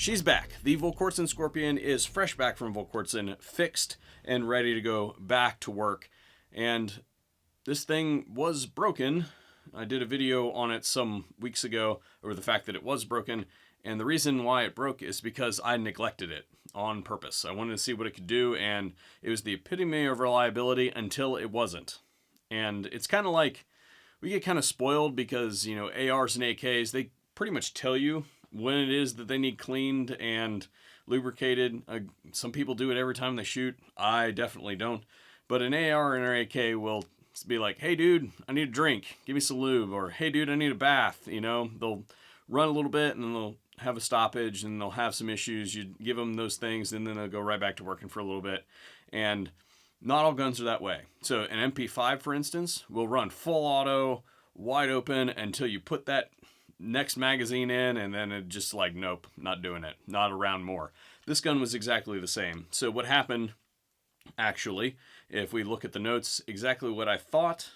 She's back. The Volquartsen Scorpion is fresh back from Volquartsen, fixed and ready to go back to work. And this thing was broken. I did a video on it some weeks ago over the fact that it was broken. And the reason why it broke is because I neglected it on purpose. I wanted to see what it could do, and it was the epitome of reliability until it wasn't. And it's kind of like, we get kind of spoiled because, you know, ARs and AKs, they pretty much tell you when it is that they need cleaned and lubricated. Some people do it every time they shoot. I definitely don't. But an AR and an AK will be like, hey dude, I need a drink, give me some lube, or hey dude, I need a bath. You know, they'll run a little bit and then they'll have a stoppage and they'll have some issues. You give them those things and then they'll go right back to working for a little bit. And not all guns are that way. So an MP5, for instance, will run full auto, wide open until you put that next magazine in, and then it just like, nope, not doing it, not around more. This gun was exactly the same. So what happened, actually, if we look at the notes, exactly what I thought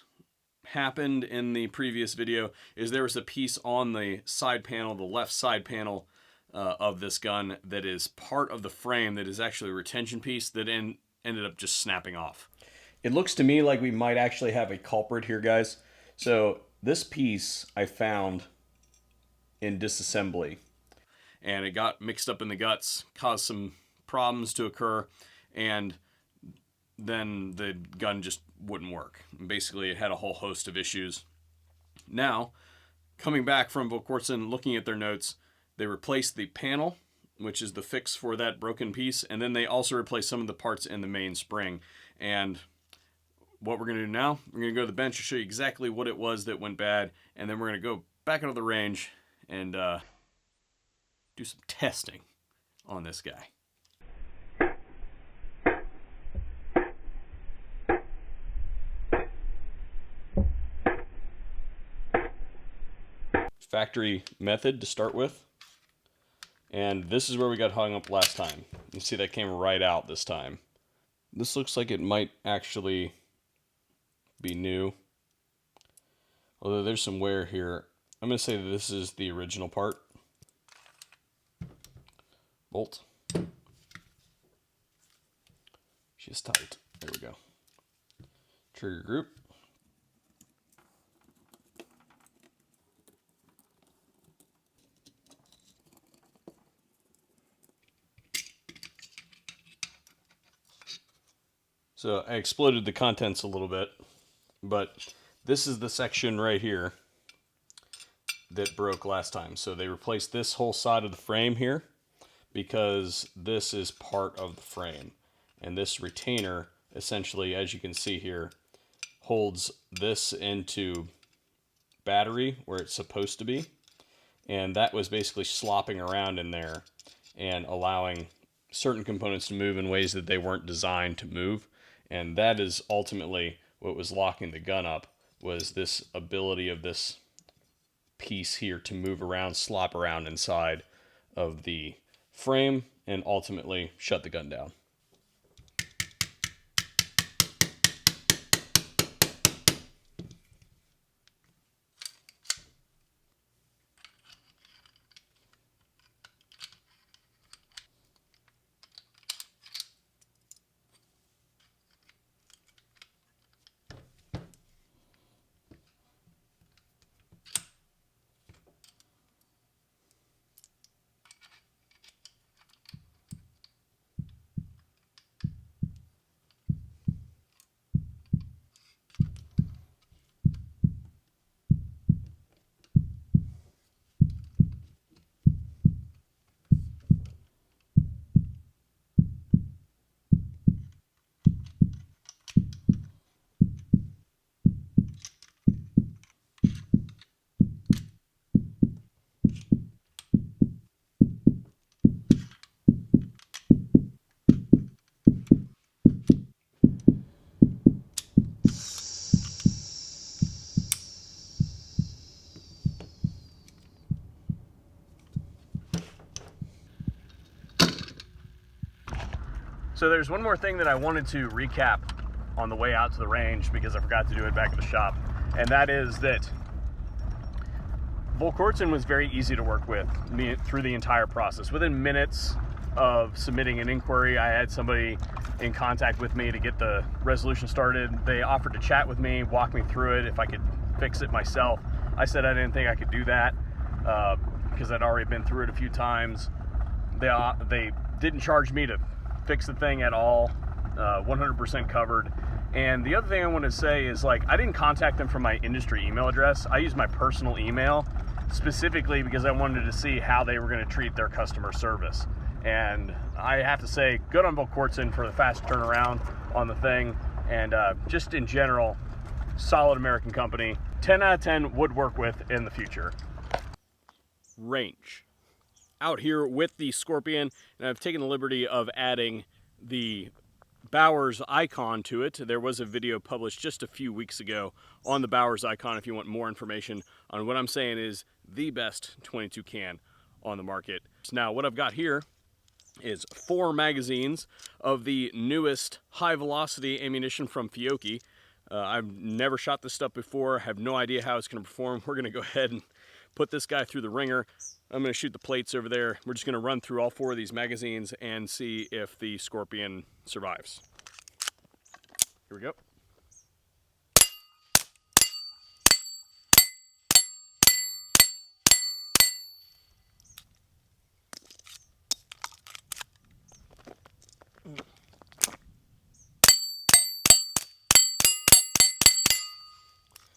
happened in the previous video is there was a piece on the side panel, the left side panel of this gun, that is part of the frame that is actually a retention piece that ended up just snapping off. It looks to me like we might actually have a culprit here, guys. So this piece I found in disassembly, and it got mixed up in the guts, caused some problems to occur, and then the gun just wouldn't work. Basically, it had a whole host of issues. Now, coming back from Volquartsen, looking at their notes, they replaced the panel, which is the fix for that broken piece, and then they also replaced some of the parts in the main spring. And what we're going to do now, we're going to go to the bench and show you exactly what it was that went bad, and then we're going to go back out of the range and do some testing on this guy. Factory method to start with. And this is where we got hung up last time. You see that came right out this time. This looks like it might actually be new, although there's some wear here. I'm going to say that this is the original part. Bolt. She's tight. There we go. Trigger group. So I exploded the contents a little bit, but this is the section right here that broke last time. So they replaced this whole side of the frame here because this is part of the frame. And this retainer, essentially, as you can see here, holds this into battery where it's supposed to be. And that was basically slopping around in there and allowing certain components to move in ways that they weren't designed to move. And that is ultimately what was locking the gun up, was this ability of this piece here to move around, slop around inside of the frame, and ultimately shut the gun down. So there's one more thing that I wanted to recap on the way out to the range because I forgot to do it back at the shop. And that is that Volquartsen was very easy to work with through the entire process. Within minutes of submitting an inquiry, I had somebody in contact with me to get the resolution started. They offered to chat with me, walk me through it, if I could fix it myself. I said I didn't think I could do that because I'd already been through it a few times. They didn't charge me to fix the thing at all, 100% covered. And the other thing I want to say is, like, I didn't contact them from my industry email address. I used my personal email specifically because I wanted to see how they were going to treat their customer service. And I have to say, good on Volquartsen for the fast turnaround on the thing. And just in general, solid American company. 10 out of 10 would work with in the future. Range. Out here with the Scorpion, and I've taken the liberty of adding the Bowers icon to it. There was a video published just a few weeks ago on the Bowers icon if you want more information on what I'm saying is the best 22 can on the market. Now, what I've got here is 4 magazines of the newest high-velocity ammunition from Fiocchi. I've never shot this stuff before, have no idea how it's going to perform. We're going to go ahead and put this guy through the ringer. I'm going to shoot the plates over there. We're just going to run through all 4 of these magazines and see if the Scorpion survives. Here we go.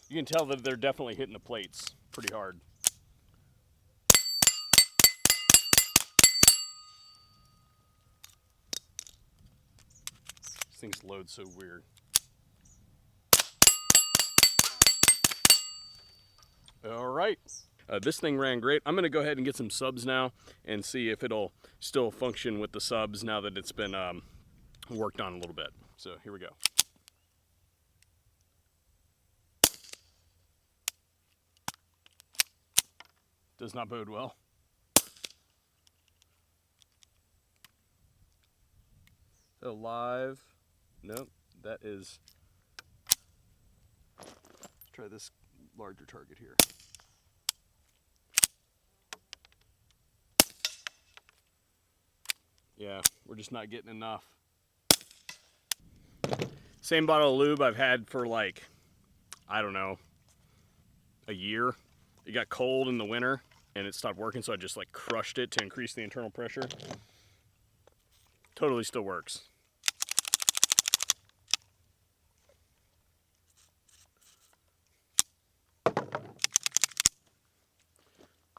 You can tell that they're definitely hitting the plates pretty hard. This thing's loads so weird. All right. This thing ran great. I'm going to go ahead and get some subs now and see if it'll still function with the subs now that it's been worked on a little bit. So here we go. Does not bode well. So live. Nope, that is. Let's try this larger target here. Yeah, we're just not getting enough. Same bottle of lube I've had for like, I don't know, a year. It got cold in the winter and it stopped working, so I just like crushed it to increase the internal pressure. Totally still works.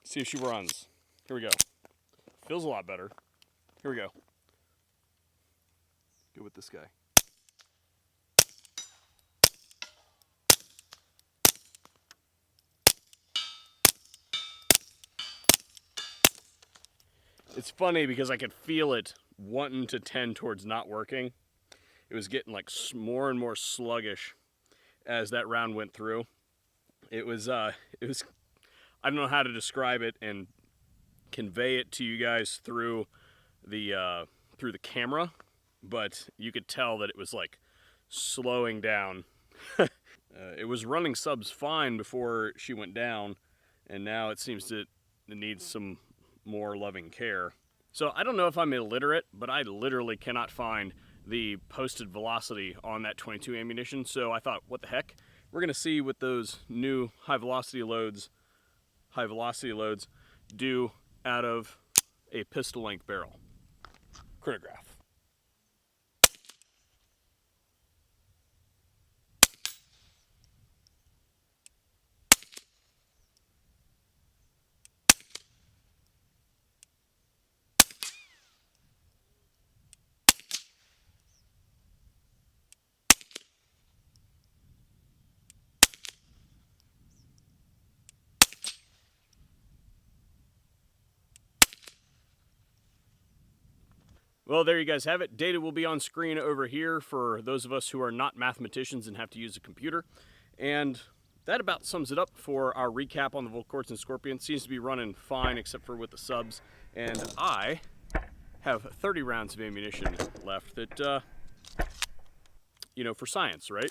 See if she runs. Here we go. Feels a lot better. Here we go. Go with this guy. It's funny because I could feel it wanting to tend towards not working. It was getting like more and more sluggish as that round went through. It was I don't know how to describe it and convey it to you guys through the camera, but you could tell that it was like slowing down. It was running subs fine before she went down, and now it seems that it needs some more loving care. So I don't know if I'm illiterate, but I literally cannot find the posted velocity on that 22 ammunition. So I thought, what the heck? We're going to see what those new high velocity loads do out of a pistol length barrel. Chronograph. Well, there you guys have it. Data will be on screen over here for those of us who are not mathematicians and have to use a computer. And that about sums it up for our recap on the Volquartsen Scorpion. Seems to be running fine except for with the subs. And I have 30 rounds of ammunition left that, you know, for science, right?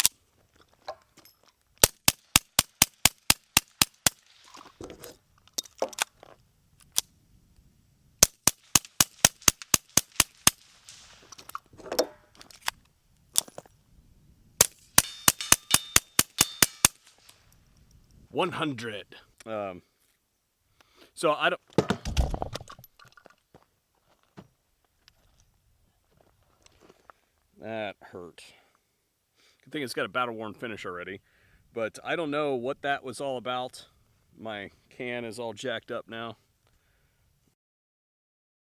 100. So I don't... That hurt. Good thing it's got a battle-worn finish already. But I don't know what that was all about. My can is all jacked up now.